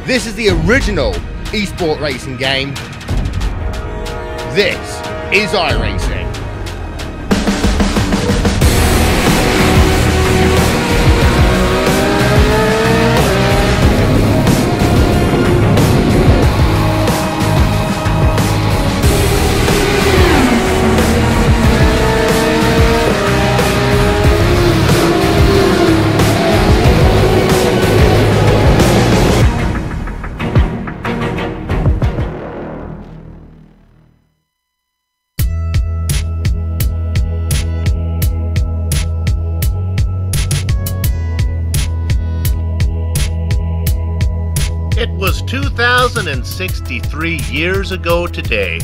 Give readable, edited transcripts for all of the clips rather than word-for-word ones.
This is the original esport racing game. This is iRacing. It was 2063 years ago today.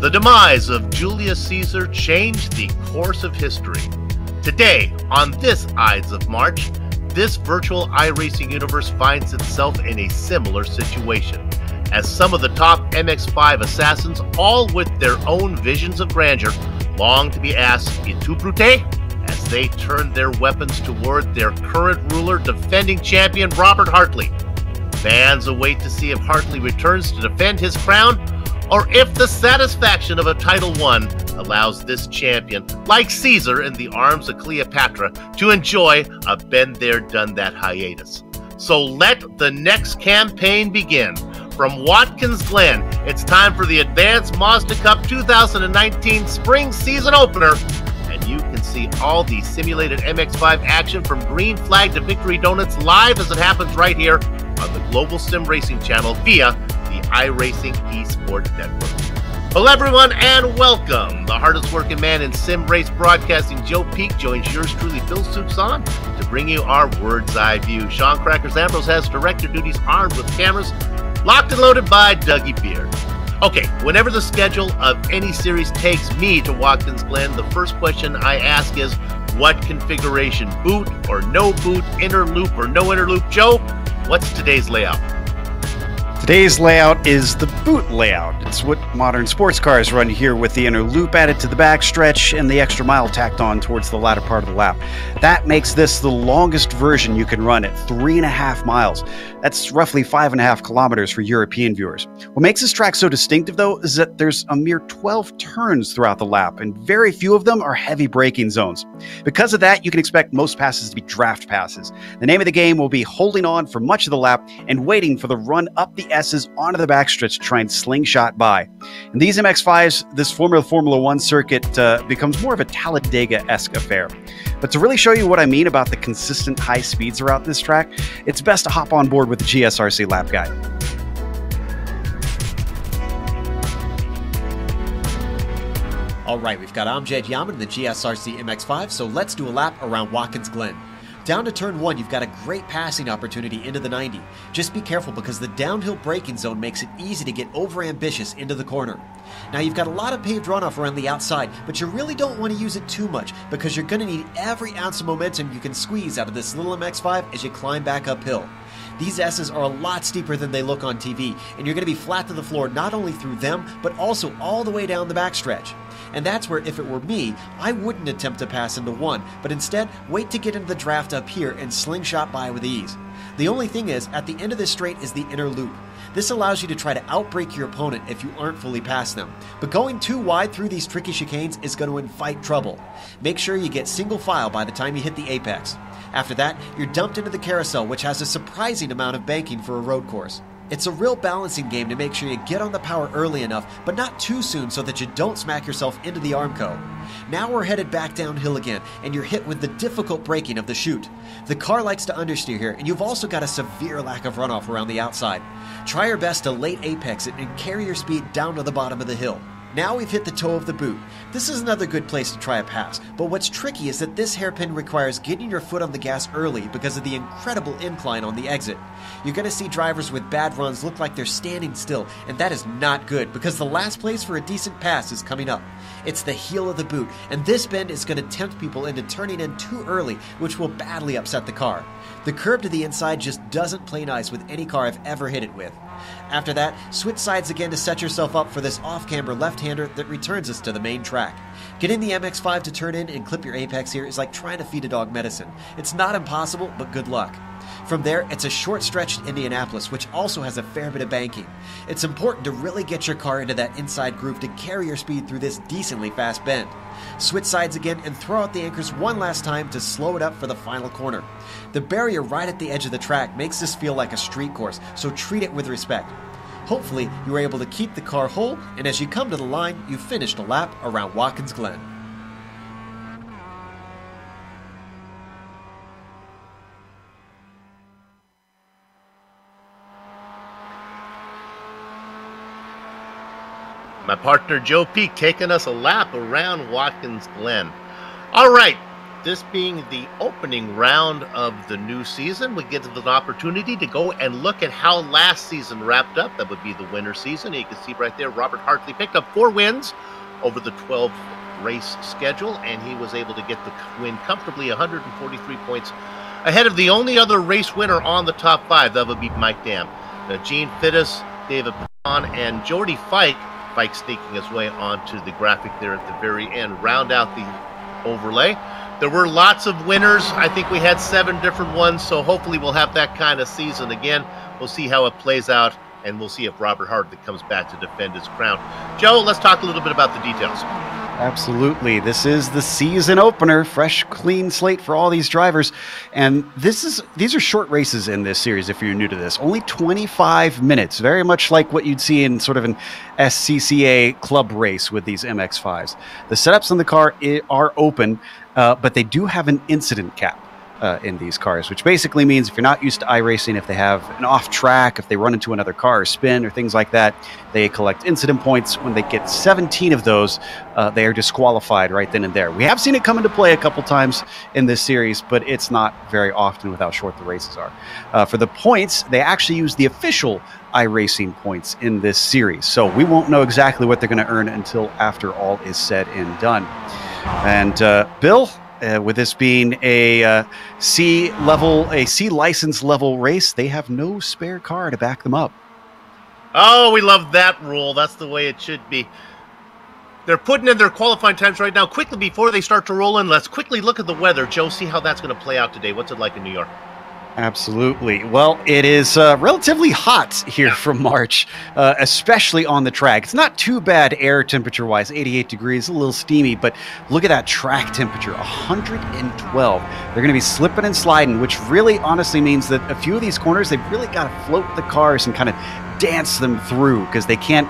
The demise of Julius Caesar changed the course of history. Today, on this Ides of March, this virtual iRacing universe finds itself in a similar situation, as some of the top MX-5 assassins, all with their own visions of grandeur, long to be asked "Et-tu Brute?" as they turn their weapons toward their current ruler, defending champion Robert Hartley. Fans await to see if Hartley returns to defend his crown, or if the satisfaction of a title won allows this champion, like Caesar in the arms of Cleopatra, to enjoy a been-there-done-that hiatus. So let the next campaign begin. From Watkins, Glen, it's time for the Advanced Mazda Cup 2019 Spring Season Opener, and you can see all the simulated MX-5 action from green flag to victory donuts live as it happens right here on the Global Sim Racing channel via the iRacing eSport Network. Hello everyone and welcome. The hardest working man in sim race broadcasting, Joe Peak, joins yours truly, Phil Soupson, to bring you our Word's Eye view. Sean Crackers Ambrose has director duties, armed with cameras, locked and loaded by Dougie Beard. Okay, whenever the schedule of any series takes me to Watkins Glen, the first question I ask is, what configuration? Boot or no boot? Inner loop or no inner loop? Joe, what's today's layout? Today's layout is the boot layout. It's what modern sports cars run here, with the inner loop added to the backstretch and the extra mile tacked on towards the latter part of the lap. That makes this the longest version you can run at 3.5 miles. That's roughly 5.5 kilometers for European viewers. What makes this track so distinctive, though, is that there's a mere 12 turns throughout the lap, and very few of them are heavy braking zones. Because of that, you can expect most passes to be draft passes. The name of the game will be holding on for much of the lap and waiting for the run up the S's onto the backstretch to try and slingshot by. In these MX-5s, this Formula 1 circuit becomes more of a Talladega-esque affair. But to really show you what I mean about the consistent high speeds throughout this track, it's best to hop on board with the GSRC lap guide. All right, we've got Amjad Yaman in the GSRC MX-5, so let's do a lap around Watkins Glen. Down to turn 1, you've got a great passing opportunity into the 90. Just be careful because the downhill braking zone makes it easy to get overambitious into the corner. Now you've got a lot of paved runoff around the outside, but you really don't want to use it too much because you're going to need every ounce of momentum you can squeeze out of this little MX-5 as you climb back uphill. These S's are a lot steeper than they look on TV, and you're going to be flat to the floor not only through them, but also all the way down the backstretch. And that's where, if it were me, I wouldn't attempt to pass into 1, but instead wait to get into the draft up here and slingshot by with ease. The only thing is, at the end of this straight is the inner loop. This allows you to try to outbrake your opponent if you aren't fully past them. But going too wide through these tricky chicanes is going to invite trouble. Make sure you get single file by the time you hit the apex. After that, you're dumped into the carousel, which has a surprising amount of banking for a road course. It's a real balancing game to make sure you get on the power early enough, but not too soon so that you don't smack yourself into the Armco. Now we're headed back downhill again, and you're hit with the difficult braking of the chute. The car likes to understeer here, and you've also got a severe lack of runoff around the outside. Try your best to late apex it and carry your speed down to the bottom of the hill. Now we've hit the toe of the boot. This is another good place to try a pass, but what's tricky is that this hairpin requires getting your foot on the gas early because of the incredible incline on the exit. You're going to see drivers with bad runs look like they're standing still, and that is not good because the last place for a decent pass is coming up. It's the heel of the boot, and this bend is going to tempt people into turning in too early, which will badly upset the car. The curve to the inside just doesn't play nice with any car I've ever hit it with. After that, switch sides again to set yourself up for this off-camber left-hander that returns us to the main track. Getting the MX-5 to turn in and clip your apex here is like trying to feed a dog medicine. It's not impossible, but good luck. From there, it's a short stretch to Indianapolis, which also has a fair bit of banking. It's important to really get your car into that inside groove to carry your speed through this decently fast bend. Switch sides again and throw out the anchors one last time to slow it up for the final corner. The barrier right at the edge of the track makes this feel like a street course, so treat it with respect. Hopefully, you were able to keep the car whole, and as you come to the line, you finished a lap around Watkins Glen. My partner Joe Peak taking us a lap around Watkins Glen. All right, this being the opening round of the new season, we get an opportunity to go and look at how last season wrapped up. That would be the winter season. You can see right there, Robert Hartley picked up 4 wins over the 12 race schedule, and he was able to get the win comfortably, 143 points ahead of the only other race winner on the top 5. That would be Mike Dam. Gene Fittis, David Pahn, and Jordy Fike sneaking his way onto the graphic there at the very end, round out the overlay. There were lots of winners. I think we had 7 different ones, so hopefully we'll have that kind of season again. We'll see how it plays out, and we'll see if Robert Hartley comes back to defend his crown. Joe, let's talk a little bit about the details. Absolutely. This is the season opener, fresh, clean slate for all these drivers. And these are short races in this series if you're new to this. Only 25 minutes, very much like what you'd see in sort of an SCCA club race with these MX-5s. The setups in the car are open, but they do have an incident cap in these cars, which basically means if you're not used to iRacing, if they have an off track, if they run into another car or spin or things like that, they collect incident points. When they get 17 of those, they are disqualified right then and there. We have seen it come into play a couple times in this series, but it's not very often with how short the races are. For the points, they actually use the official iRacing points in this series, so we won't know exactly what they're going to earn until after all is said and done. And Bill, with this being a C license level race, they have no spare car to back them up. Oh, we love that rule. That's the way it should be. They're putting in their qualifying times right now. Quickly, before they start to roll in, let's quickly look at the weather. Joe, see how that's going to play out today. What's it like in New York? Absolutely. Well, it is relatively hot here from March, especially on the track. It's not too bad air temperature-wise, 88 degrees, a little steamy, but look at that track temperature, 112. They're going to be slipping and sliding, which really honestly means that a few of these corners, they've really got to float the cars and kind of dance them through because they can't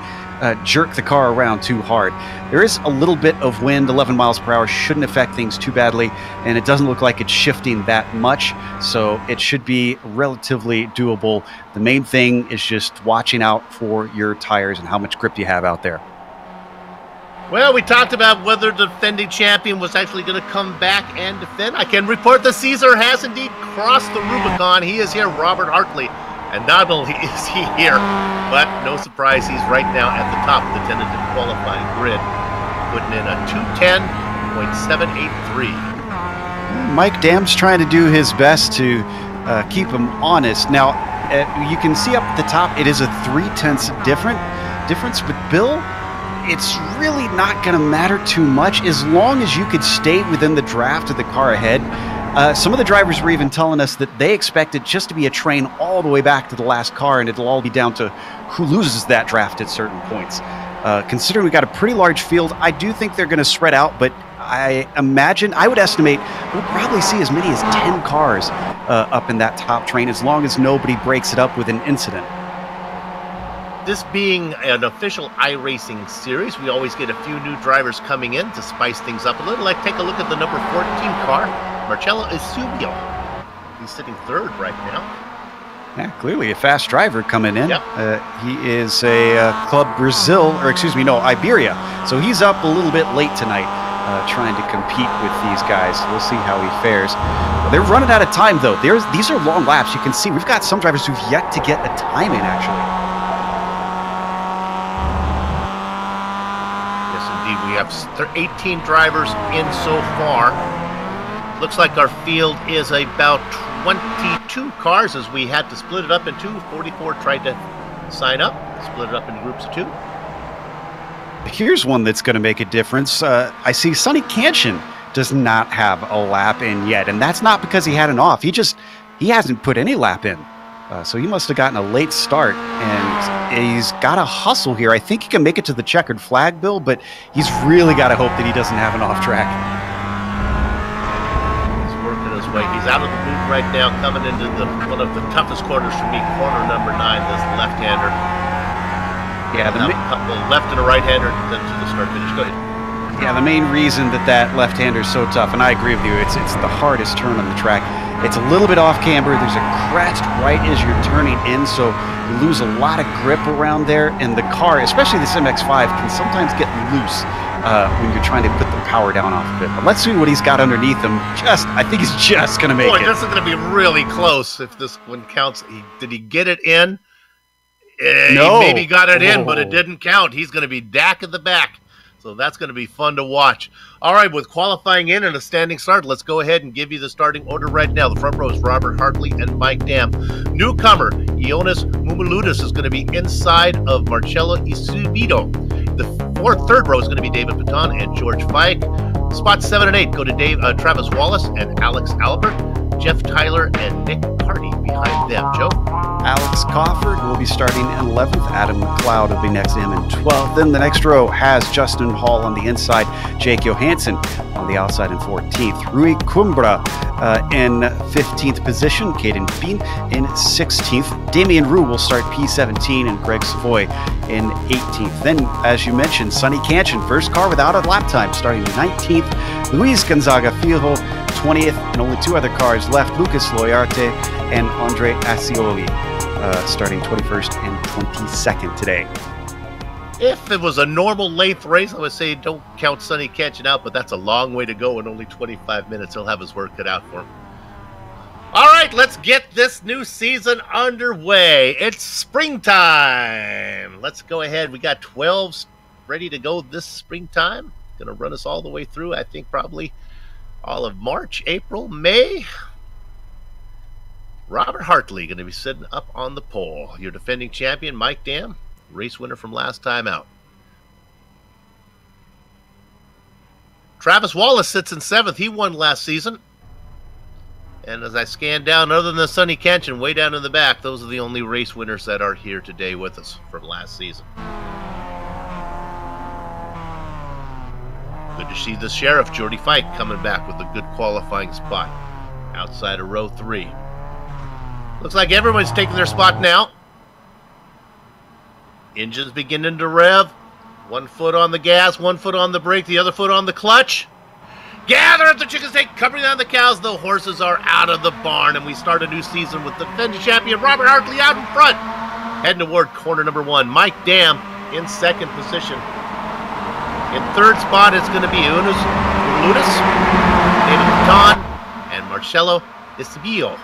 jerk the car around too hard. There is a little bit of wind, 11 miles per hour, shouldn't affect things too badly, and it doesn't look like it's shifting that much, so it should be relatively doable. The main thing is just watching out for your tires and how much grip you have out there. Well, we talked about whether the defending champion was actually going to come back and defend. I can report that Caesar has indeed crossed the Rubicon. He is here, Robert Hartley. And not only is he here, but no surprise, he's right now at the top of the tentative qualifying grid, putting in a 210.783. Mike Dam's trying to do his best to keep him honest. Now, you can see up at the top, it is a 0.3 difference, but Bill, it's really not going to matter too much as long as you could stay within the draft of the car ahead. Some of the drivers were even telling us that they expect it just to be a train all the way back to the last car, and it'll all be down to who loses that draft at certain points. Considering we got a pretty large field, I do think they're going to spread out, but I would estimate we'll probably see as many as 10 cars up in that top train as long as nobody breaks it up with an incident. This being an official iRacing series, we always get a few new drivers coming in to spice things up a little. Like, take a look at the number 14 car, Marcello Eusebio. He's sitting 3rd right now. Yeah, clearly a fast driver coming in. Yep. He is a Club Brazil, or excuse me, no, Iberia. So he's up a little bit late tonight trying to compete with these guys. We'll see how he fares. They're running out of time, though. These are long laps. You can see we've got some drivers who've yet to get a time in, actually. We have 18 drivers in so far. Looks like our field is about 22 cars as we had to split it up in two. 44 tried to sign up, split it up into groups of 2. Here's one that's going to make a difference. I see Sonny Cancian does not have a lap in yet, and that's not because he had an off. He hasn't put any lap in. So he must have gotten a late start, and he's got to hustle here. I think he can make it to the checkered flag, Bill, but he's really got to hope that he doesn't have an off track. He's working his way. He's out of the boot right now, coming into one of the toughest corners for me, corner number 9, this left-hander. Yeah, the left and a right-hander then to the start-finish. Go ahead. Yeah, the main reason that left-hander is so tough, and I agree with you, it's the hardest turn on the track. It's a little bit off camber. There's a crest right as you're turning in, so you lose a lot of grip around there, and the car, especially this MX-5, can sometimes get loose when you're trying to put the power down off of it. But let's see what he's got underneath him. I think he's just going to make it. This is going to be really close if this one counts. Did he get it in? No. He maybe got it in, but it didn't count. He's going to be back at the back. So that's going to be fun to watch. All right, with qualifying in and a standing start, let's go ahead and give you the starting order right now. The front row is Robert Hartley and Mike Dam. Newcomer, Ioannis Moumoulidis is going to be inside of Marcello Esposito. The third row is going to be David Paton and George Fike. Spots 7 and 8 go to Travis Wallace and Alex Albert. Jeff Tyler and Nick Hardy behind them. Joe? Alex Crawford will be starting in 11th. Adam McLeod will be next to him in 12th. Then the next row has Justin Hall on the inside, Jake Johansson on the outside in 14th. Rui Coimbra in 15th position, Caden Bean in 16th. Damian Roux will start P17 and Greg Savoy in 18th. Then, as you mentioned, Sonny Cancian, first car without a lap time, starting 19th. Luis Gonzaga Fijo, 20th, and only 2 other cars left, Lucas Loyarte and Andre Ascioli, starting 21st and 22nd today. If it was a normal length race, I would say don't count Sonny Cancian out, but that's a long way to go in only 25 minutes. He'll have his work cut out for him. All right, let's get this new season underway. It's springtime. Let's go ahead. We got 12s ready to go this springtime. Going to run us all the way through, I think, probably all of March, April, May. Robert Hartley going to be sitting up on the pole. Your defending champion, Mike Dam, race winner from last time out. Travis Wallace sits in 7th. He won last season. And as I scan down, other than Sonny Cancian way down in the back, those are the only race winners that are here today with us from last season. Good to see the Sheriff, Jordy Fike, coming back with a good qualifying spot outside of row 3. Looks like everyone's taking their spot now. Engines beginning to rev. 1 foot on the gas, 1 foot on the brake, the other foot on the clutch. Gather up the chickens, take covering on the cows. The horses are out of the barn, and we start a new season with the defending champion Robert Hartley out in front. Heading toward corner number 1. Mike Dam in 2nd position. In 3rd spot, it's going to be Ioannis Moumoulidis, David Paton, and Marcello Esposito.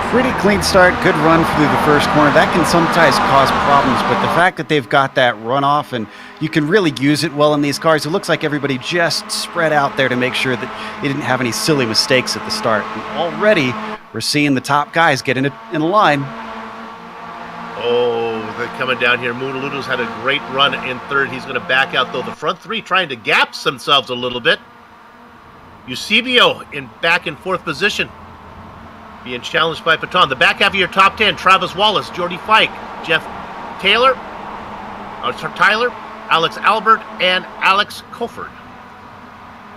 Pretty clean start, good run through the first corner. That can sometimes cause problems, but the fact that they've got that runoff and you can really use it well in these cars, it looks like everybody just spread out there to make sure that they didn't have any silly mistakes at the start. And already, we're seeing the top guys get in a line. Oh, they're coming down here. Moumoulidis had a great run in 3rd. He's going to back out, though. The front 3 trying to gap themselves a little bit. Eusebio back in 4th position, being challenged by Paton. The back half of your top 10, Travis Wallace, Jordy Fike, Jeff Tyler, Alex Albert, and Alex Crawford.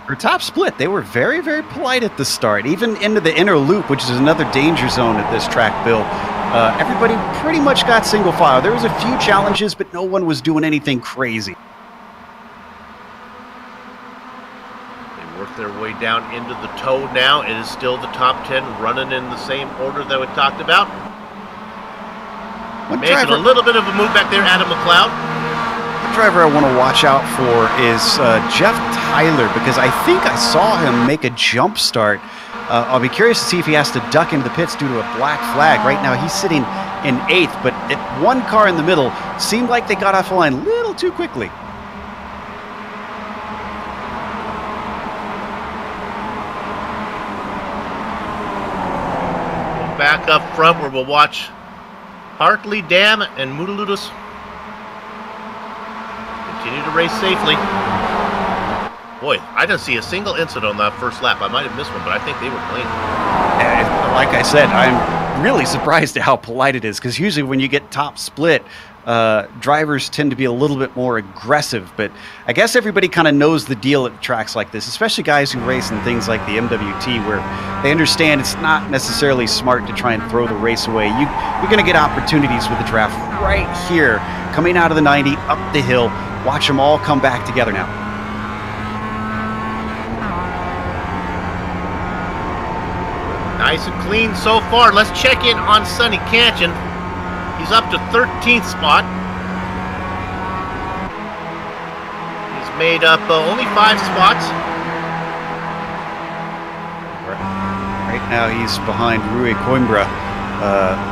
For top split, they were very, very polite at the start, even into the inner loop, which is another danger zone at this track, Bill. Everybody pretty much got single file. There was a few challenges, but no one was doing anything crazy. They work their way down into the toe now. It is still the top 10 running in the same order that we talked about. Making a little bit of a move back there, Adam McLeod. The driver I want to watch out for is Jeff Tyler, because I think I saw him make a jump start. I'll be curious to see if he has to duck into the pits due to a black flag. Right now he's sitting in 8th, but one car in the middle seemed like they got off the line a little too quickly. Back up front where we'll watch Hartley, Dam, and Moumoulidis continue to race safely. Boy, I didn't see a single incident on that first lap. I might have missed one, but I think they were clean. Like I said, I'm really surprised at how polite it is, because usually when you get top split, drivers tend to be a little bit more aggressive, but I guess everybody kind of knows the deal at tracks like this, especially guys who race in things like the MWT, where they understand it's not necessarily smart to try and throw the race away. You're going to get opportunities with the draft right here, coming out of the 90, up the hill. Watch them all come back together now. Nice and clean so far. Let's check in on Sonny Cantion. He's up to 13th spot. He's made up only 5 spots. Right now he's behind Rui Coimbra,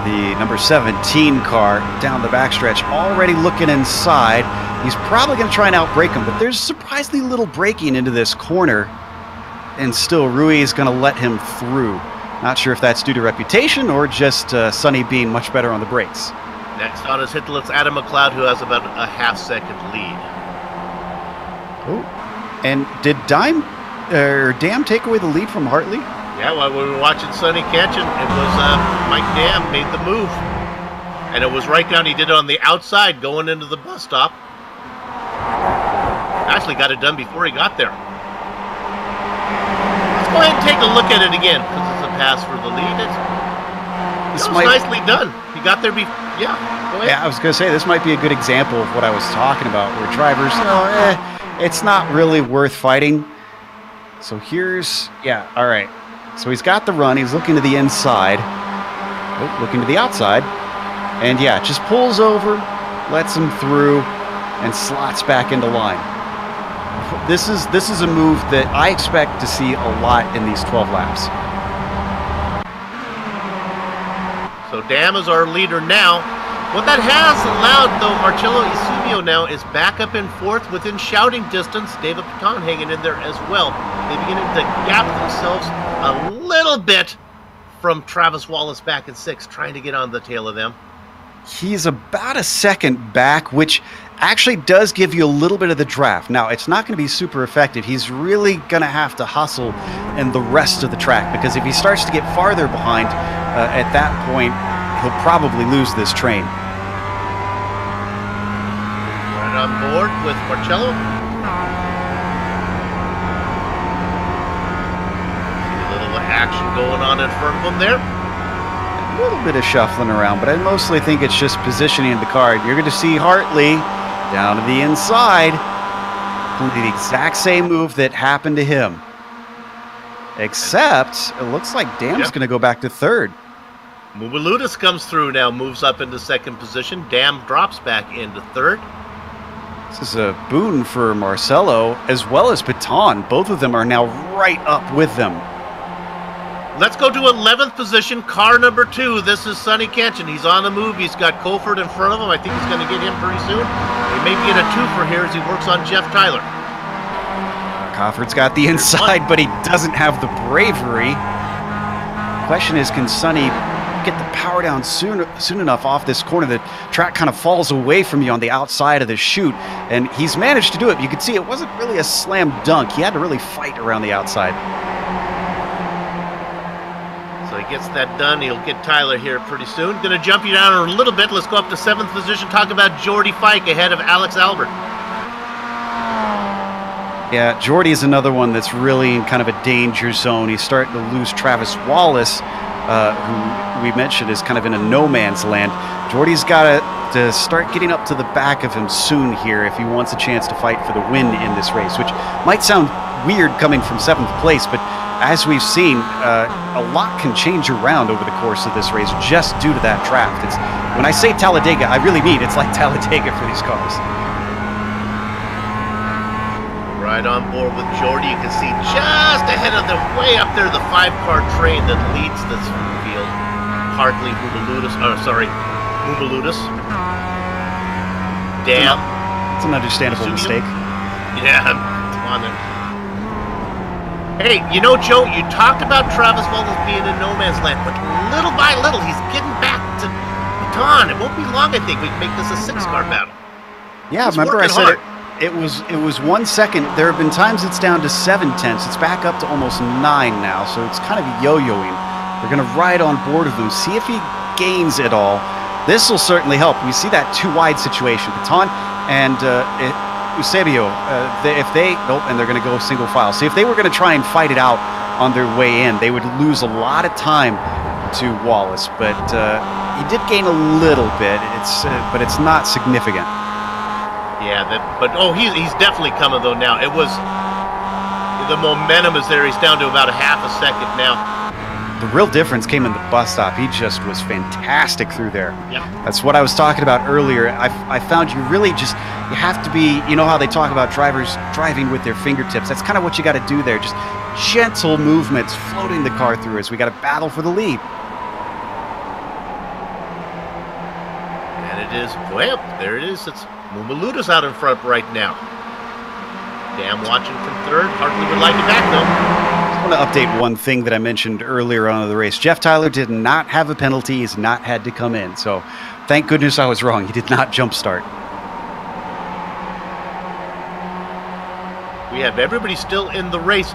the number 17 car, down the backstretch, already looking inside. He's probably going to try and outbrake him, but there's surprisingly little braking into this corner, and still Rui is going to let him through. Not sure if that's due to reputation or just Sonny being much better on the brakes. Next on his hit list, Adam McLeod, who has about a half-second lead. Oh, and did Dam take away the lead from Hartley? Yeah, while we were watching Sonny Cantion, it was Mike Dam made the move. And it was right down, he did it on the outside going into the bus stop. Actually got it done before he got there. Let's go ahead and take a look at it again, because it's a pass for the lead. It was nicely done. He got there yeah, go ahead. Yeah, I was going to say, this might be a good example of what I was talking about, where drivers, it's not really worth fighting. So here's, all right. So he's got the run. He's looking to the inside. Oh, looking to the outside. And just pulls over, lets him through, and slots back into line. This is a move that I expect to see a lot in these 12 laps. So Dam is our leader now. What that has allowed, though, Marcello Isubio now is back up in 4th within shouting distance. David Paton hanging in there as well. They beginning to gap themselves a little bit from Travis Wallace back in 6th, trying to get on the tail of them. He's about a second back, which actually does give you a little bit of the draft. Now, it's not going to be super effective. He's really going to have to hustle in the rest of the track, because if he starts to get farther behind, at that point, he'll probably lose this train. Right on board with Marcello. See a little action going on in front of him there. A little bit of shuffling around, but I mostly think it's just positioning the car. You're going to see Hartley down to the inside, doing the exact same move that happened to him. Except, it looks like Dam's going to go back to 3rd. Mubaludis comes through now, moves up into 2nd position. Dam drops back into 3rd. This is a boon for Marcello as well as Paton. Both of them are now right up with them. Let's go to 11th position, car number 2. This is Sonny Cantion. He's on the move. He's got Colford in front of him. I think he's going to get him pretty soon. He may get a 2 for here as he works on Jeff Tyler. Colford's got the inside, but he doesn't have the bravery. Question is, can Sonny get the power down soon enough off this corner? The track kind of falls away from you on the outside of the chute, and he's managed to do it. You can see it wasn't really a slam dunk. He had to really fight around the outside. So he gets that done. He'll get Tyler here pretty soon. Going to jump you down a little bit. Let's go up to 7th position. Talk about Jordy Fike ahead of Alex Albert. Yeah, Jordy is another one that's really in kind of a danger zone. He's starting to lose Travis Wallace, who we mentioned is kind of in a no man's land. Jordy's got to start getting up to the back of him soon here if he wants a chance to fight for the win in this race, which might sound weird coming from 7th place, but as we've seen, a lot can change around over the course of this race just due to that draft. When I say Talladega, I really mean it's like Talladega for these cars. Right on board with Jordy. You can see just ahead of them, way up there, the 5-car train that leads this field. Hartley, Mubaludis, Dam. It's an understandable mistake. Yeah, come on there. Hey, you know, Joe, you talked about Travis Wallace being in no man's land, but little by little, he's getting back to Baton. It won't be long, I think, we can make this a 6-car battle. Yeah, He's remember I said hard. It was 1 second. There have been times it's down to 7/10. It's back up to almost 9 now, so it's kind of yo-yoing. We're going to ride on board of him, see if he gains it all. This will certainly help. We see that too wide situation. Baton and Eusebio, and they're going to go single file. See, if they were going to try and fight it out on their way in, they would lose a lot of time to Wallace. But he did gain a little bit. But it's not significant. Yeah, he's definitely coming though now. It was the momentum is there. He's down to about a half a second now. The real difference came in the bus stop. He just was fantastic through there. Yeah. That's what I was talking about earlier. I found you really you have to be, you know how they talk about drivers driving with their fingertips. That's kind of what you got to do there. Just gentle movements, floating the car through as we got to battle for the lead. And it is, well, there it is. It's Mumaluta's out in front right now. Dam watching from third. Hartley would like it back though. I want to update one thing that I mentioned earlier on in the race. Jeff Tyler did not have a penalty. He's not had to come in. So thank goodness I was wrong. He did not jump start. We have everybody still in the race.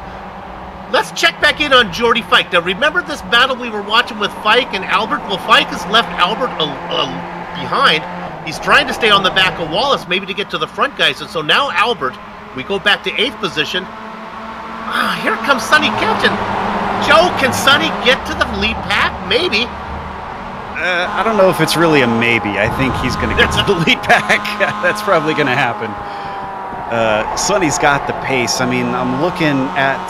Let's check back in on Jordy Fike. Now remember this battle we were watching with Fike and Albert? Well, Fike has left Albert behind. He's trying to stay on the back of Wallace, maybe to get to the front guys. And so now Albert, we go back to 8th position. Here comes Sonny Kelton. Joe, can Sonny get to the lead pack? Maybe. I don't know if it's really a maybe. I think he's going to get to the lead pack. That's probably going to happen. Sonny's got the pace. I mean, I'm looking at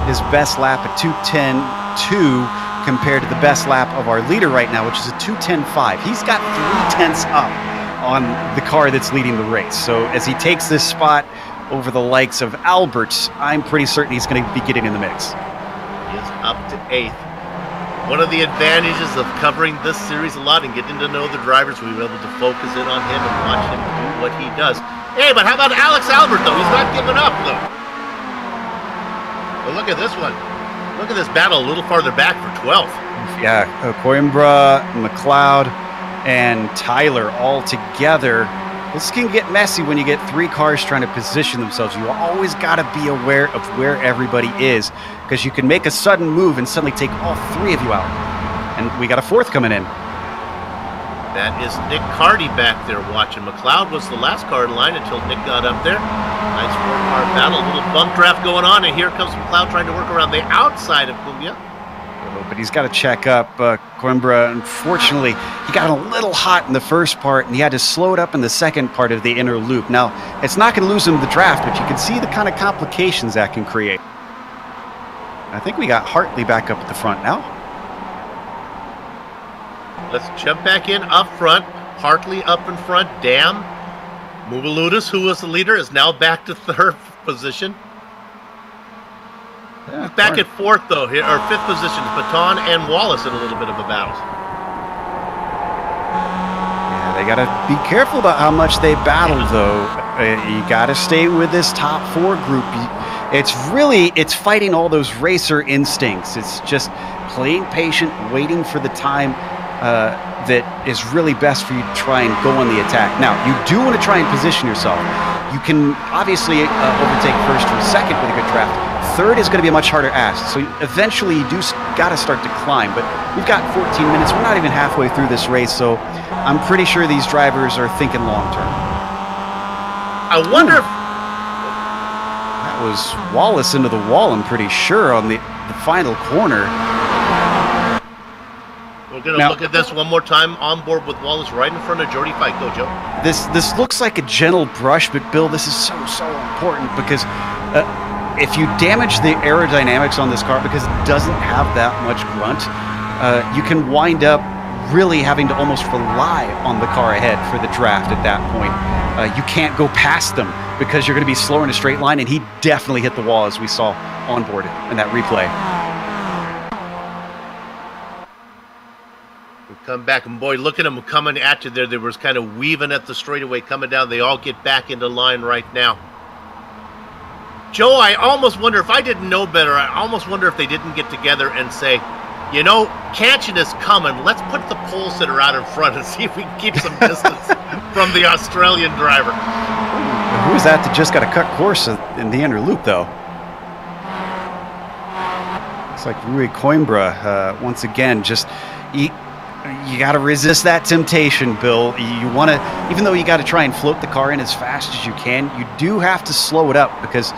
his best lap at 2:10.2 compared to the best lap of our leader right now, which is a 2:10.5. He's got 3/10 up on the car that's leading the race. So as he takes this spot over the likes of Albert, I'm pretty certain he's going to be getting in the mix. He is up to 8th. One of the advantages of covering this series a lot and getting to know the drivers, we were able to focus in on him and watch him do what he does. Hey, but how about Alex Albert, though? He's not giving up, though. Well, look at this one. Look at this battle a little farther back for 12th. Yeah, Coimbra, McLeod, and Tyler all together. This can get messy when you get 3 cars trying to position themselves. You always got to be aware of where everybody is, because you can make a sudden move and suddenly take all 3 of you out. And we got a 4th coming in. That is Nick Carty back there watching. McLeod was the last car in line until Nick got up there. Nice 4-car battle, a little bump draft going on, and here comes McLeod trying to work around the outside of Cumbia. But he's got to check up. Coimbra, unfortunately, he got a little hot in the first part, and he had to slow it up in the second part of the inner loop. Now, it's not going to lose him the draft, but you can see the kind of complications that can create. I think we got Hartley back up at the front now. Let's jump back in up front. Hartley up in front. Dam. Mubalutis, who was the leader, is now back to 3rd position. Yeah, back at 4th, though, here, or 5th position. Baton and Wallace in a little bit of a battle. Yeah, they got to be careful about how much they battle, though. You got to stay with this top 4 group. It's fighting all those racer instincts. It's just playing patient, waiting for the time that is really best for you to try and go on the attack. Now, you do want to try and position yourself. You can obviously overtake 1st or 2nd with a good draft. 3rd is going to be a much harder ask. So eventually you do got to start to climb. But we've got 14 minutes. We're not even halfway through this race. So I'm pretty sure these drivers are thinking long term. I wonder if... That was Wallace into the wall, I'm pretty sure, on the final corner. We're going to look at this one more time. On board with Wallace right in front of Jordy Fike. Go, Joe. This looks like a gentle brush, but Bill, this is so important because if you damage the aerodynamics on this car because it doesn't have that much grunt, you can wind up really having to almost rely on the car ahead for the draft at that point. You can't go past them because you're going to be slower in a straight line, and he definitely hit the wall as we saw on board in that replay. We come back, and boy, look at them coming at you there. They were kind of weaving at the straightaway coming down. They all get back into line right now. Joe, I almost wonder, if I didn't know better, I almost wonder if they didn't get together and say, you know, Canchin is coming. Let's put the pole sitter out in front and see if we can keep some distance from the Australian driver. Who is that just got a cut course in the inner loop, though? Looks like Rui Coimbra, once again, just... You got to resist that temptation, Bill. You want to, even though you got to try and float the car in as fast as you can, you do have to slow it up because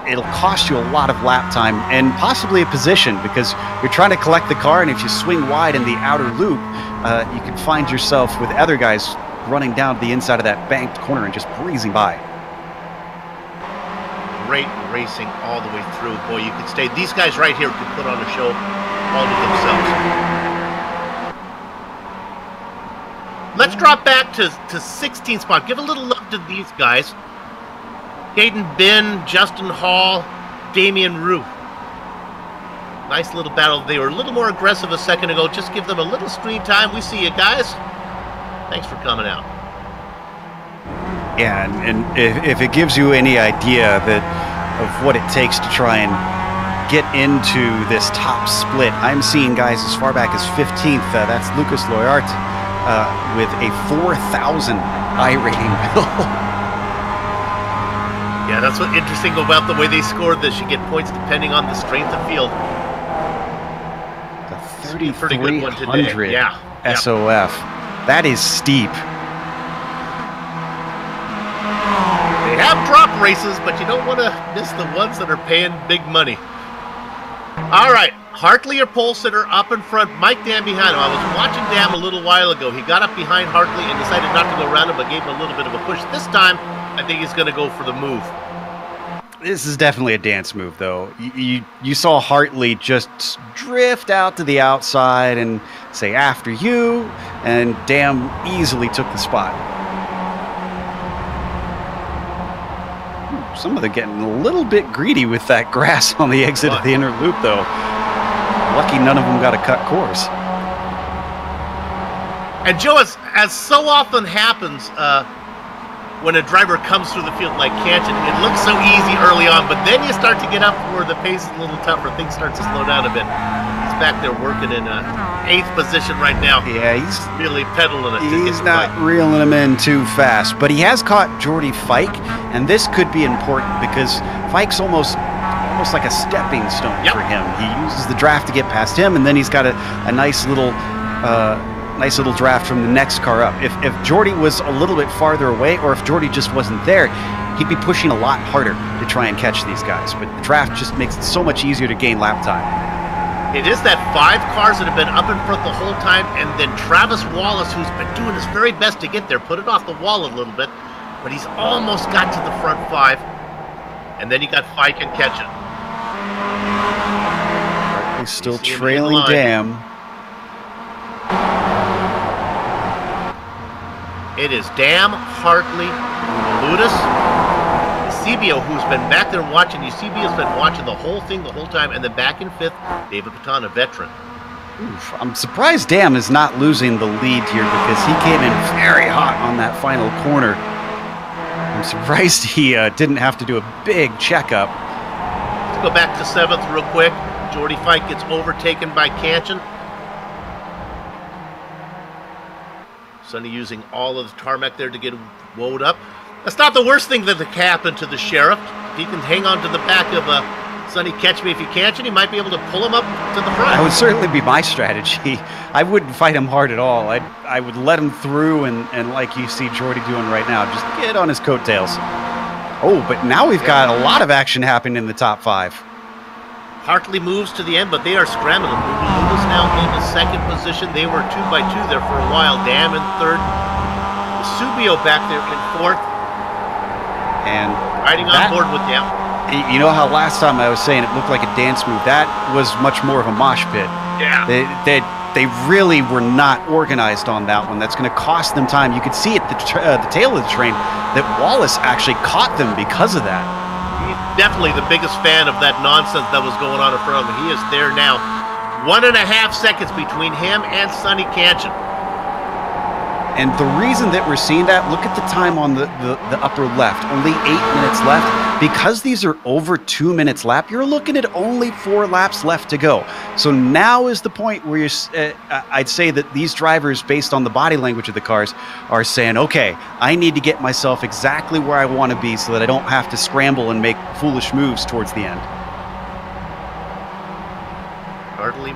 it'll cost you a lot of lap time and possibly a position because you're trying to collect the car, and if you swing wide in the outer loop, you can find yourself with other guys running down to the inside of that banked corner and just breezing by. Great racing all the way through. Boy, you could stay. These guys right here could put on a show all to themselves. Let's drop back to 16th spot. Give a little love to these guys. Caden Bin, Justin Hall, Damian Roof. Nice little battle. They were a little more aggressive a second ago. Just give them a little screen time. We see you guys. Thanks for coming out. Yeah, and if it gives you any idea of what it takes to try and get into this top split, I'm seeing guys as far back as 15th. That's Lucas Loyart. With a 4,000 iRating bill. Yeah, that's what's interesting about the way they scored this. You get points depending on the strength of field. The 3,300 SOF. That is steep. They have drop races, but you don't want to miss the ones that are paying big money. All right. Hartley, your pole sitter, up in front. Mike Dam behind him. I was watching Dam a little while ago. He got up behind Hartley and decided not to go around him, but gave him a little bit of a push. This time, I think he's going to go for the move. This is definitely a dance move, though. You saw Hartley just drift out to the outside and say, after you, and Dam easily took the spot. Some of them getting a little bit greedy with that grass on the exit of the inner loop, though. Lucky none of them got a cut course. And Joe, as so often happens when a driver comes through the field like Canton, it looks so easy early on, but then you start to get up where the pace is a little tougher. Things start to slow down a bit. He's back there working in 8th position right now. Yeah, he's really pedaling it. He's not reeling him in too fast, but he has caught Jordy Fike, and this could be important because Fike's almost like a stepping stone for him. He uses the draft to get past him, and then he's got a nice little draft from the next car up. If Jordy was a little bit farther away, or if Jordy just wasn't there, he'd be pushing a lot harder to try and catch these guys. But the draft just makes it so much easier to gain lap time. It is that 5 cars that have been up in front the whole time, and then Travis Wallace, who's been doing his very best to get there, put it off the wall a little bit, but he's almost got to the front 5. And then you got Fike and Ketchum. He's still trailing Dam. It is Dam, Hartley, Ludus, Eusebio, who's been back there watching. Eusebio's been watching the whole thing the whole time, and then back in 5th, David Patton, a veteran. Oof, I'm surprised Dam is not losing the lead here because he came in very hot on that final corner. I'm surprised he didn't have to do a big checkup. Let's go back to 7th real quick. Jordy Fike gets overtaken by Canton. Sonny using all of the tarmac there to get woed up. That's not the worst thing that could happen to the sheriff. If he can hang on to the back of Sonny Catch Me If You Can't, he might be able to pull him up to the front. That would certainly be my strategy. I wouldn't fight him hard at all. I would let him through and like you see Jordy doing right now, just get on his coattails. Oh, but now we've got a lot of action happening in the top 5. Hartley moves to the end, but they are scrambling. Lula's now in the 2nd position. They were 2 by 2 there for a while. Dam in 3rd. Eusebio back there in 4th. And riding on board with Dam. You know how last time I was saying it looked like a dance move? That was much more of a mosh pit. Yeah. They really were not organized on that one. That's going to cost them time. You could see at the tail of the train that Wallace actually caught them because of that. He's definitely the biggest fan of that nonsense that was going on in front of him. He is there now. 1.5 seconds between him and Sonny Canton. And the reason that we're seeing that, look at the time on the upper left, only 8 minutes left. Because these are over 2 minutes lap, you're looking at only 4 laps left to go. So now is the point where you're, I'd say that these drivers, based on the body language of the cars, are saying, okay, I need to get myself exactly where I want to be so that I don't have to scramble and make foolish moves towards the end. Hartley,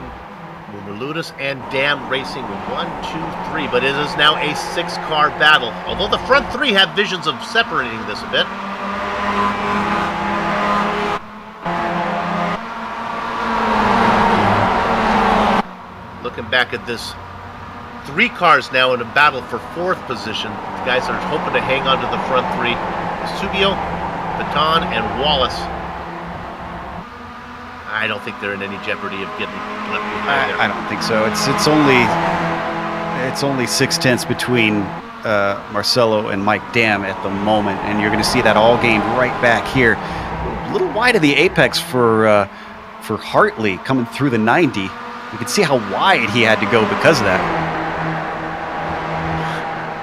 Mumuludis, and Dam racing 1, 2, 3, but it is now a 6-car battle. Although the front 3 have visions of separating this a bit. Looking back at this, 3 cars now in a battle for 4th position. The guys are hoping to hang on to the front 3. Subio, Baton, and Wallace. I don't think they're in any jeopardy of getting left behind there. I don't think so. It's only 6/10 between Marcelo and Mike Dam at the moment, and you're going to see that all gained right back here. A little wide of the apex for Hartley coming through the 90. You can see how wide he had to go because of that.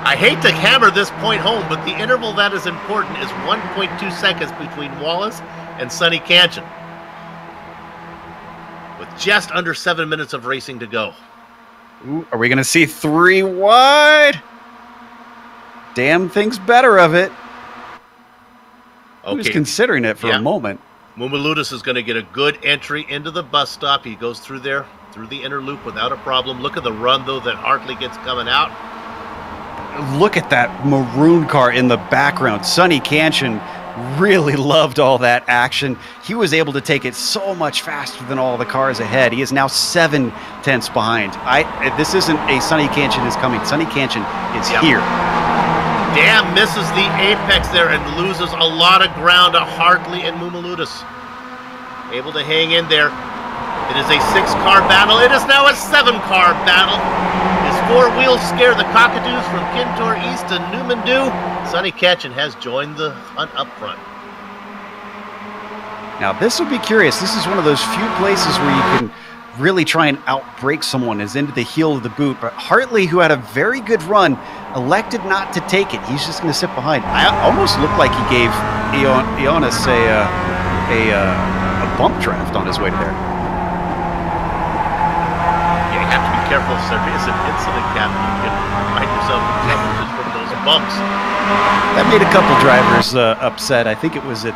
I hate to hammer this point home, but the interval that is important is 1.2 seconds between Wallace and Sonny Canchin, with just under 7 minutes of racing to go. Ooh, are we going to see 3 wide? Dam thinks better of it. Okay. He was considering it for a moment. Mumuludis is going to get a good entry into the bus stop. He goes through there, through the inner loop without a problem. Look at the run, though, that Hartley gets coming out. Look at that maroon car in the background. Sonny Canchin really loved all that action. He was able to take it so much faster than all the cars ahead. He is now 7/10 behind. This isn't a Sonny Canchin is coming. Sonny Canchin is here. Dam misses the apex there and loses a lot of ground to Hartley and Mumuludis. Able to hang in there. It is a 6-car battle. It is now a 7-car battle. His 4 wheels scare the Cockadoos from Kintor East to Newmandu. Sonny Canchin has joined the hunt up front. Now this will be curious. This is one of those few places where you can really try and outbrake someone, is into the heel of the boot. But Hartley, who had a very good run, elected not to take it. He's just going to sit behind. I almost looked like he gave Ionis a bump draft on his way to there. Yeah, you have to be careful if there is an incident, Captain. You can find yourself in trouble just from those bumps. That made a couple drivers upset. I think it was at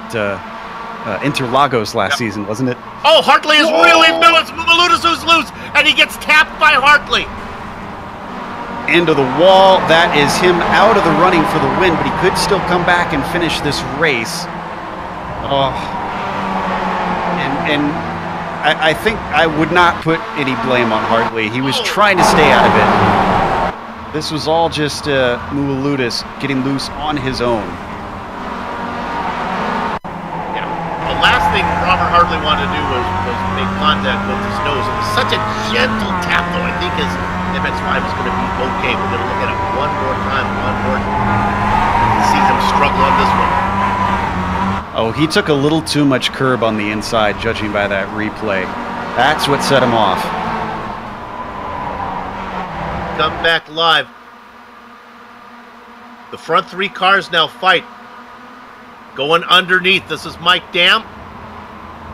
Interlagos last season, wasn't it? Oh, Hartley is really loose. Mumuludis who's loose, and he gets tapped by Hartley. Into the wall. That is him out of the running for the win, but he could still come back and finish this race. Oh. And I think I would not put any blame on Hartley. He was trying to stay out of it. This was all just Mumuludis getting loose on his own. Yeah. The last thing Robert Hartley wanted to do was make contact with his nose. It was such a gentle tap, though. I think his MX-5 is going to be okay. We're going to look at it one more time, see him struggle on this one. Oh, he took a little too much curb on the inside, judging by that replay. That's what set him off. Come back live. The front 3 cars now fight. Going underneath. This is Mike Dam.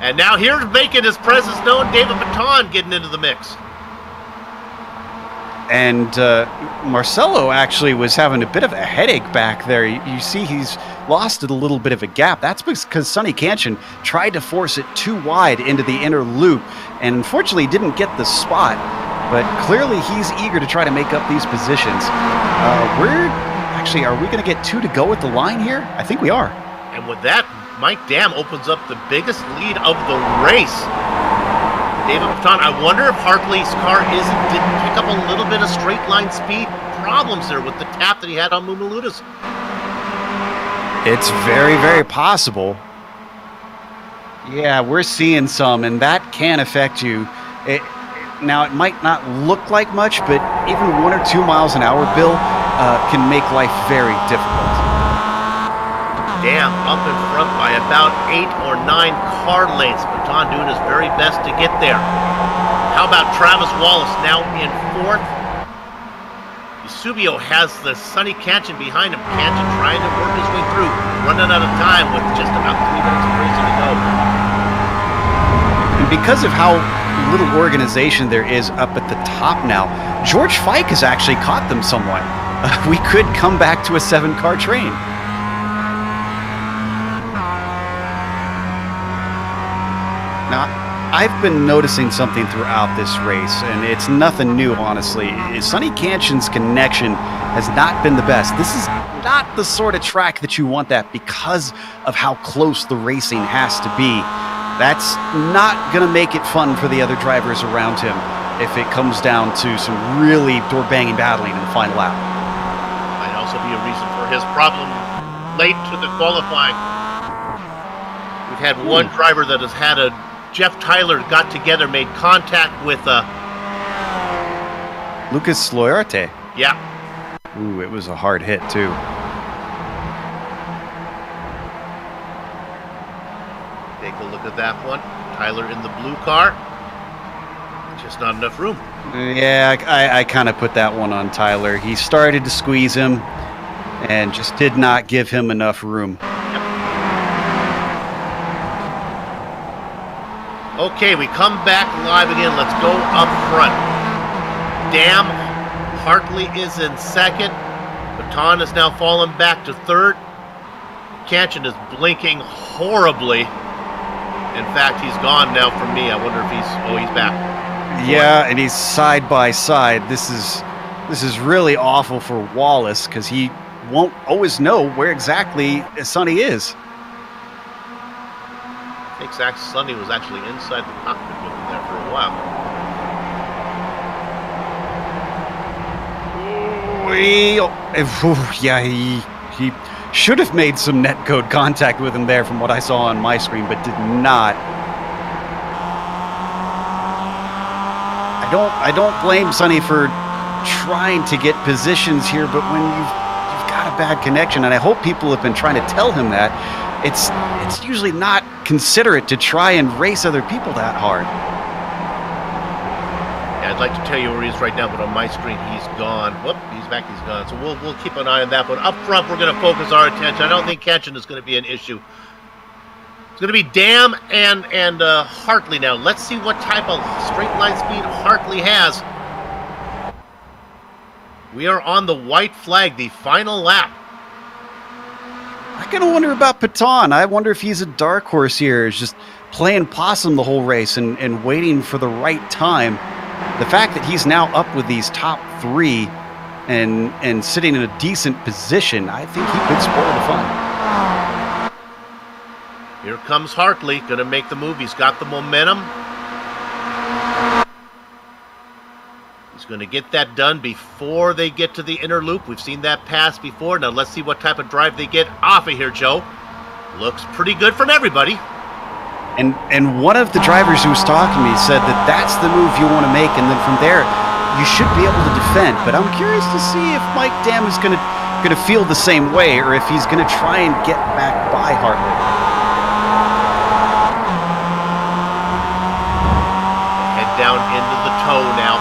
And now here's making his presence known, David Baton getting into the mix. And Marcelo actually was having a bit of a headache back there. You see he's lost a little bit of a gap. That's because Sonny Canchin tried to force it too wide into the inner loop and unfortunately didn't get the spot. But clearly he's eager to try to make up these positions. Are we going to get 2 to go at the line here? I think we are. And with that, Mike Dam opens up the biggest lead of the race. David Baton, I wonder if Hartley's car didn't pick up a little bit of straight line speed problems there with the tap that he had on Mumuludis. It's very, very possible. Yeah, we're seeing some, and that can affect you. Now, it might not look like much, but even 1 or 2 miles an hour, Bill, can make life very difficult. Dam up in front by about 8 or 9 car lengths. Baton doing his very best to get there. How about Travis Wallace now in 4th? You Subio has the Sonny Cantion behind him. Cantion trying to work his way through, running out of time with just about 3 minutes of racing to go. And because of how little organization there is up at the top now, George Fike has actually caught them somewhat. We could come back to a 7-car train. Now, I've been noticing something throughout this race, and it's nothing new, honestly. Sonny Canshin's connection has not been the best. This is not the sort of track that you want that because of how close the racing has to be. That's not going to make it fun for the other drivers around him if it comes down to some really door-banging battling in the final lap. Might also be a reason for his problem late to the qualifying. We've had one driver that has had a Jeff Tyler got together, made contact with Lucas Loyarte. Yeah. Ooh, it was a hard hit too. Take a look at that one. Tyler in the blue car. Just not enough room. Yeah, I kind of put that one on Tyler. He started to squeeze him and just did not give him enough room. Okay, we come back live again. Let's go up front. Dam Hartley is in second. Baton has now fallen back to third. Cantion is blinking horribly. In fact, he's gone now from me. I wonder if he's back. Yeah, and he's side by side. This is really awful for Wallace because he won't always know where exactly Sonny is. I think Zach Sonny was actually inside the cockpit with him there for a while. Yeah, he should have made some netcode contact with him there from what I saw on my screen, but did not. I don't blame Sonny for trying to get positions here, but when you've got a bad connection, and I hope people have been trying to tell him that, it's usually not considerate to try and race other people that hard. Yeah, I'd like to tell you where he is right now, but on my screen he's gone. Whoop, he's back, he's gone. So we'll keep an eye on that. But up front, we're going to focus our attention. I don't think Cantion is going to be an issue. It's going to be Dam and Hartley now. Let's see what type of straight line speed Hartley has. We are on the white flag, the final lap. I kind of wonder about Paton. I wonder if he's a dark horse here. He's just playing possum the whole race and waiting for the right time. The fact that he's now up with these top 3 and sitting in a decent position, I think he could spoil the fun. Here comes Hartley, going to make the move. He's got the momentum. He's going to get that done before they get to the inner loop. We've seen that pass before. Now let's see what type of drive they get off of here, Joe. Looks pretty good from everybody. And one of the drivers who was talking to me said that that's the move you want to make, and then from there you should be able to defend. But I'm curious to see if Mike Dam is going to feel the same way, or if he's going to try and get back by Hartley. Head down into the toe now.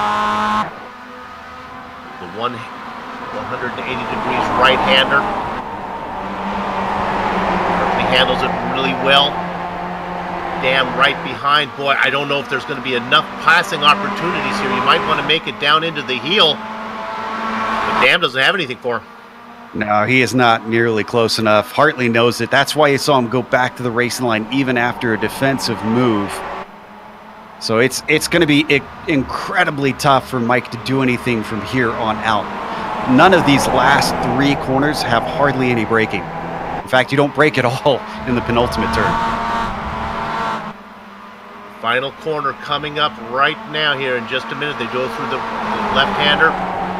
The 180 degrees right-hander. Hartley handles it really well. Dam right behind. Boy, I don't know if there's going to be enough passing opportunities here. You might want to make it down into the heel. But Dam doesn't have anything for him. No, he is not nearly close enough. Hartley knows it. That's why you saw him go back to the racing line even after a defensive move. So it's going to be incredibly tough for Mike to do anything from here on out. None of these last 3 corners have hardly any braking. In fact, you don't brake at all in the penultimate turn. Final corner coming up right now here in just a minute. They go through the left-hander.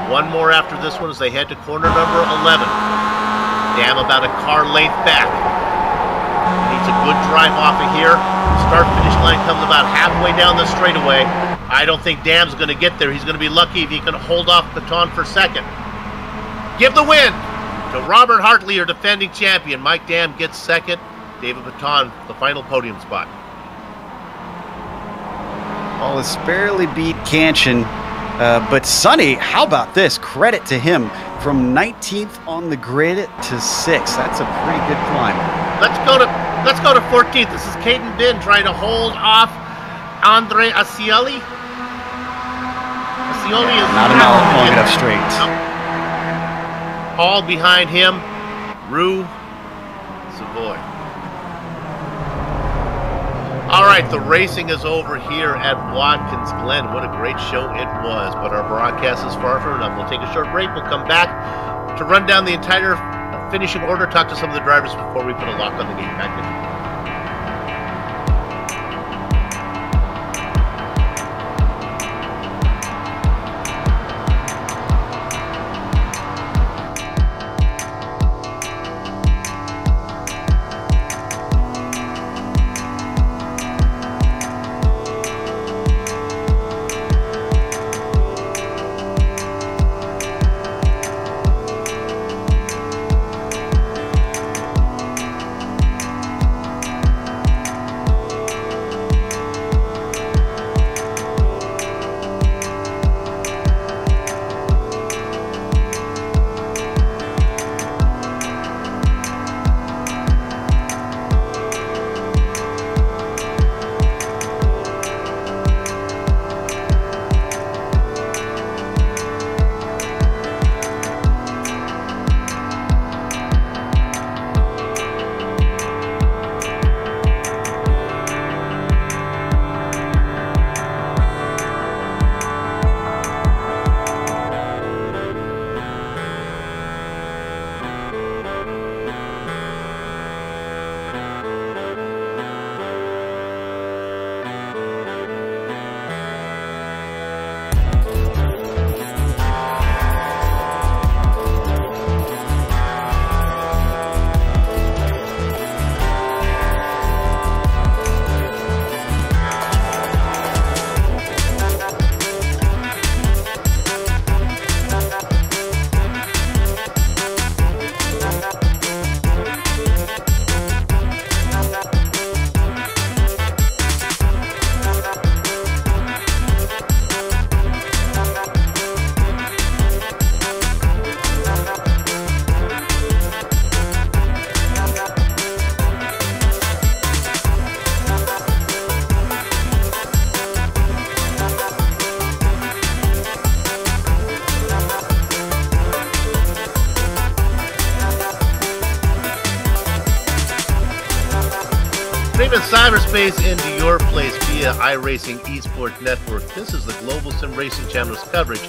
One more after this one as they head to corner number 11. Dam about a car length back. Needs a good drive off of here. Start-finish line comes about halfway down the straightaway. I don't think Dam's going to get there. He's going to be lucky if he can hold off Baton for second. Give the win to Robert Hartley, your defending champion. Mike Dam gets second. David Baton, the final podium spot. Wallace barely beat Cantion But Sonny, how about this? Credit to him. From 19th on the grid to 6th. That's a pretty good climb. Let's go to 14th. This is Caden Bin trying to hold off Andre Asioli. Asioli is not long enough straight. Paul behind him. Rue Savoy. All right, the racing is over here at Watkins Glen. What a great show it was, but our broadcast is far from enough. We'll take a short break. We'll come back to run down the entire finishing order, talk to some of the drivers before we put a lock on the gate package. Streaming cyberspace into your place via iRacing Esports Network. This is the Global Sim Racing Channel's coverage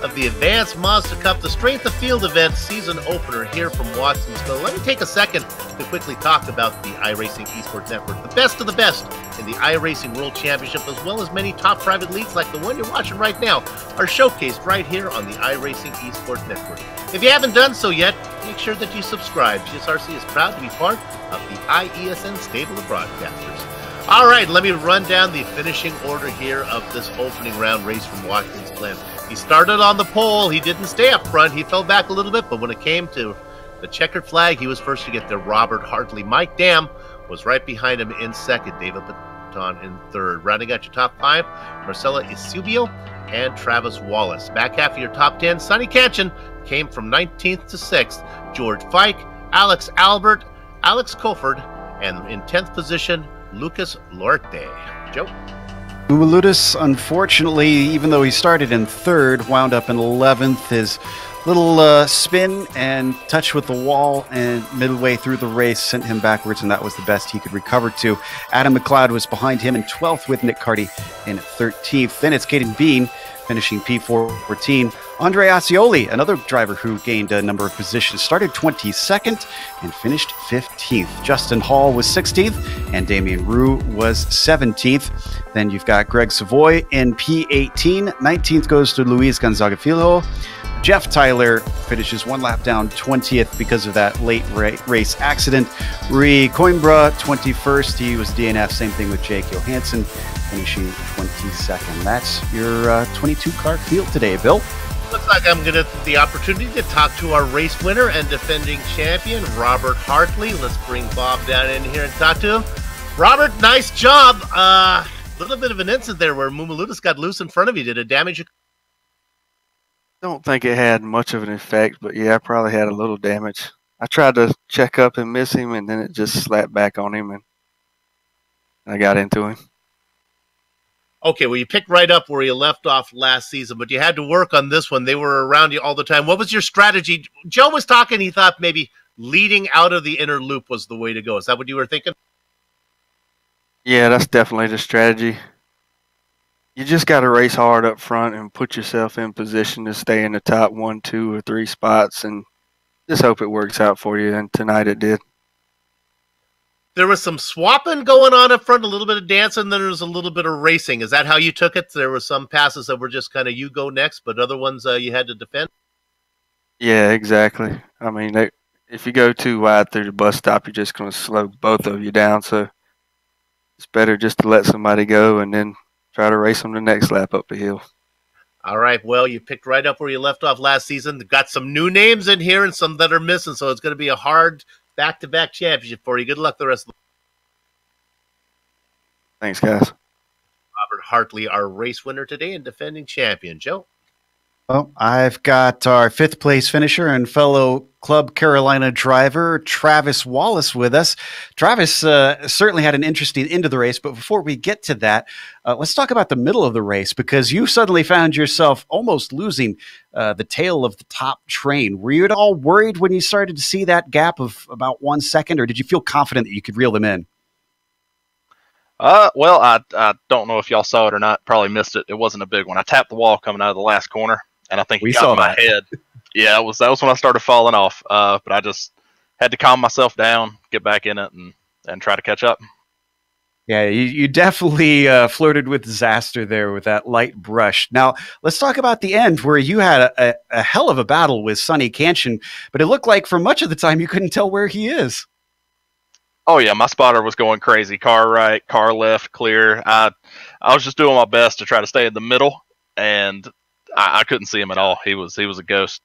of the Advanced Mazda Cup, the Strength of Field event season opener here from Watkins. So let me take a second to quickly talk about the iRacing Esports Network, the best of the best in the iRacing World Championship, as well as many top private leagues like the one you're watching right now, are showcased right here on the iRacing Esports Network. If you haven't done so yet, make sure that you subscribe. GSRC is proud to be part of the IESN stable of broadcasters. All right, let me run down the finishing order here of this opening round race from Watkins Glen. He started on the pole. He didn't stay up front. He fell back a little bit, but when it came to the checkered flag, he was first to get there. Robert Hartley. Mike Dam was right behind him in second. David Baton in third. Rounding out your top five, Marcela Isubio and Travis Wallace. Back half of your top 10, Sonny Canchin came from 19th to 6th. George Fike, Alex Albert, Alex Colford, and in 10th position, Lucas Lorte. Joe? Mumulutis, unfortunately, even though he started in third, wound up in 11th. His little spin and touch with the wall and midway through the race sent him backwards, and that was the best he could recover to. Adam McLeod was behind him in 12th with Nick Carty in 13th. Then it's Caden Bean finishing P14. Andre Asioli, another driver who gained a number of positions, started 22nd and finished 15th. Justin Hall was 16th and Damian Rue was 17th. Then you've got Greg Savoy in P18. 19th goes to Luis Gonzaga Filho. Jeff Tyler finishes one lap down 20th because of that late race accident. Rui Coimbra, 21st. He was DNF. Same thing with Jake Johansson, finishing 22nd. That's your 22-car field today, Bill. Looks like I'm going to have the opportunity to talk to our race winner and defending champion, Robert Hartley. Let's bring Bob down in here and talk to him. Robert, nice job. A little bit of an incident there where Mumulutis got loose in front of you. Did it damage your Don't think it had much of an effect, but yeah, I probably had a little damage. I tried to check up and miss him, and then it just slapped back on him, and I got into him. Okay, well, you picked right up where you left off last season, but you had to work on this one. They were around you all the time. What was your strategy? Joe was talking. He thought maybe leading out of the inner loop was the way to go. Is that what you were thinking? Yeah, that's definitely the strategy. You just got to race hard up front and put yourself in position to stay in the top 1, 2, or 3 spots, and just hope it works out for you. And tonight it did. There was some swapping going on up front, a little bit of dancing, then there was a little bit of racing. Is that how you took it? There were some passes that were just kind of you go next, but other ones you had to defend? Yeah, exactly. I mean, if you go too wide through the bus stop, you're just going to slow both of you down. So it's better just to let somebody go and then try to race them the next lap up the hill. All right, well, you picked right up where you left off last season. Got some new names in here and some that are missing, so it's going to be a hard back-to-back championship for you. Good luck the rest of the Thanks, guys. Robert Hartley, our race winner today and defending champion. Joe? Well, I've got our 5th place finisher and fellow Club Carolina driver, Travis Wallace, with us. Travis certainly had an interesting end of the race, but before we get to that, let's talk about the middle of the race, because you suddenly found yourself almost losing the tail of the top train. Were you at all worried when you started to see that gap of about 1 second, or did you feel confident that you could reel them in? Well, I don't know if y'all saw it or not. Probably missed it. It wasn't a big one. I tapped the wall coming out of the last corner, and I think We it got saw in my that. head. Yeah, that was when I started falling off. But I just had to calm myself down, get back in it, and try to catch up. Yeah, you definitely flirted with disaster there with that light brush. Now, let's talk about the end, where you had a hell of a battle with Sonny Cancian, but it looked like for much of the time you couldn't tell where he is. Oh yeah, my spotter was going crazy. Car right, car left, clear. I was just doing my best to try to stay in the middle, and I couldn't see him at all. He was a ghost.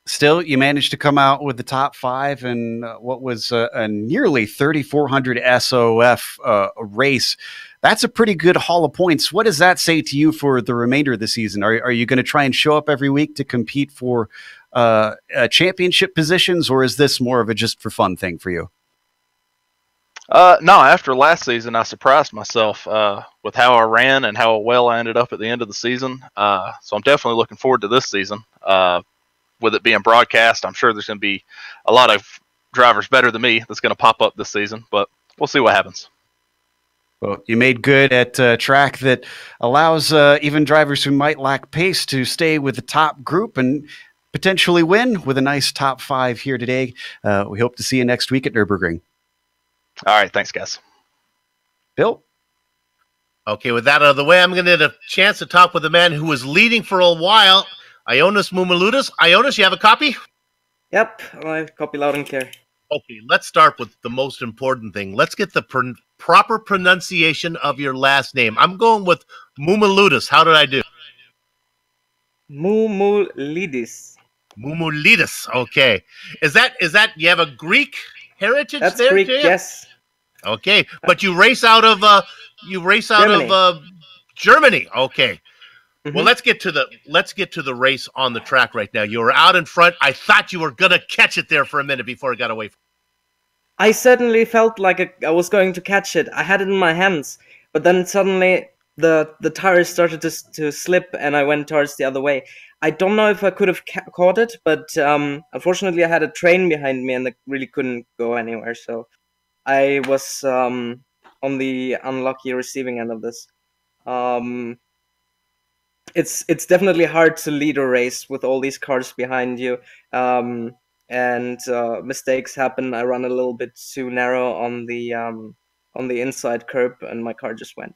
Still, you managed to come out with the top 5 and what was a nearly 3,400 SOF race. That's a pretty good haul of points. What does that say to you for the remainder of the season? Are you going to try and show up every week to compete for championship positions, or is this more of a just for fun thing for you? No, after last season, I surprised myself with how I ran and how well I ended up at the end of the season. So I'm definitely looking forward to this season. With it being broadcast, I'm sure there's going to be a lot of drivers better than me that's going to pop up this season, but we'll see what happens. Well, you made good at a track that allows even drivers who might lack pace to stay with the top group and potentially win with a nice top 5 here today. We hope to see you next week at Nürburgring. All right, thanks, guys. Bill? Okay, with that out of the way, I'm going to get a chance to talk with the man who was leading for a while, Ionis Mumuludis. Ionis, you have a copy? Yep, I copy loud and clear. Okay, let's start with the most important thing. Let's get the proper pronunciation of your last name. I'm going with Mumuludis. How did I do? Mumulidis. Mumulidis. Okay. Is that you have a Greek heritage That's there? Greek, Jay? yes. Okay, but you race out of Germany. Okay. Well, let's get to the race on the track right now. You were out in front. I thought you were gonna catch it there for a minute before it got away from I certainly felt like I was going to catch it. I had it in my hands, but then suddenly the tires started to slip, and I went towards the other way. I don't know if I could have caught it, but unfortunately I had a train behind me, and I really couldn't go anywhere. So I was on the unlucky receiving end of this. It's definitely hard to lead a race with all these cars behind you, and mistakes happen. I run a little bit too narrow on the inside curb, and my car just went.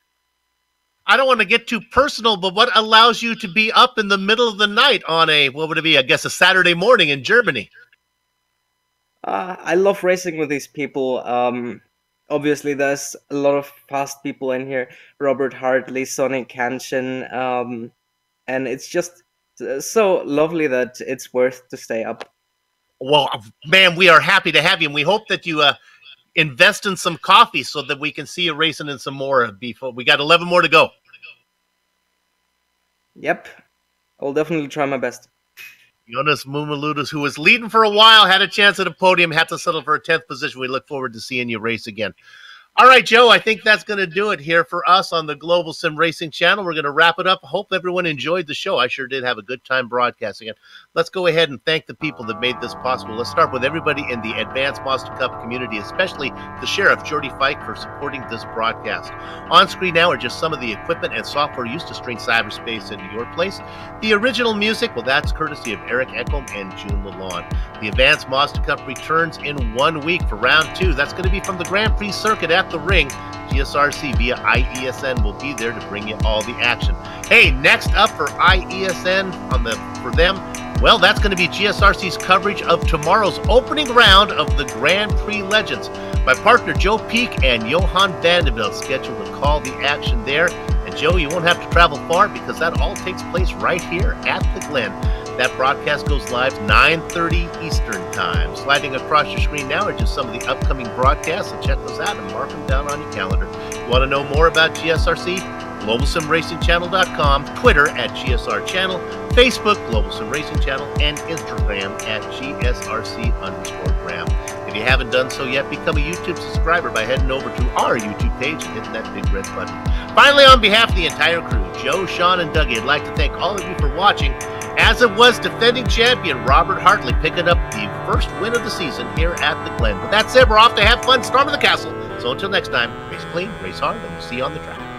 I don't want to get too personal, but what allows you to be up in the middle of the night on what would it be? I guess a Saturday morning in Germany. I love racing with these people. Obviously, there's a lot of fast people in here. Robert Hartley, Sonny Cancian, and it's just so lovely that it's worth to stay up. Well, man, we are happy to have you, and we hope that you invest in some coffee so that we can see you racing in some more before we got 11 more to go. Yep. I will definitely try my best. Jonas Mummaludas, who was leading for a while, had a chance at a podium, had to settle for a 10th position. We look forward to seeing you race again. All right, Joe, I think that's going to do it here for us on the Global Sim Racing channel. We're going to wrap it up. Hope everyone enjoyed the show. I sure did have a good time broadcasting it. Let's go ahead and thank the people that made this possible. Let's start with everybody in the Advanced Mazda Cup community, especially the Sheriff, Jordy Fike, for supporting this broadcast. On screen now are just some of the equipment and software used to string cyberspace into your place. The original music, well, that's courtesy of Eric Echolm and June Lalonde. The Advanced Mazda Cup returns in 1 week for round 2. That's going to be from the Grand Prix circuit at the ring. GSRC via IESN will be there to bring you all the action. Hey, next up for IESN for them, well, that's going to be GSRC's coverage of tomorrow's opening round of the Grand Prix Legends. My partner Joe Peak and Johan Vanderbilt scheduled to call the action there. And Joe, you won't have to travel far because that all takes place right here at the Glen. That broadcast goes live 9:30 Eastern Time. Sliding across your screen now are just some of the upcoming broadcasts, so check those out and mark them down on your calendar. If you want to know more about GSRC? GlobalSimRacingChannel.com, Twitter at GSR Channel, Facebook, Global Sim Racing Channel, and Instagram at GSRC_gram. If you haven't done so yet, become a YouTube subscriber by heading over to our YouTube page and hitting that big red button. Finally, on behalf of the entire crew, Joe, Sean, and Dougie, I'd like to thank all of you for watching, as it was defending champion Robert Hartley picking up the first win of the season here at the Glen. But that said, we're off to have fun storming the castle. So until next time, race clean, race hard, and we'll see you on the track.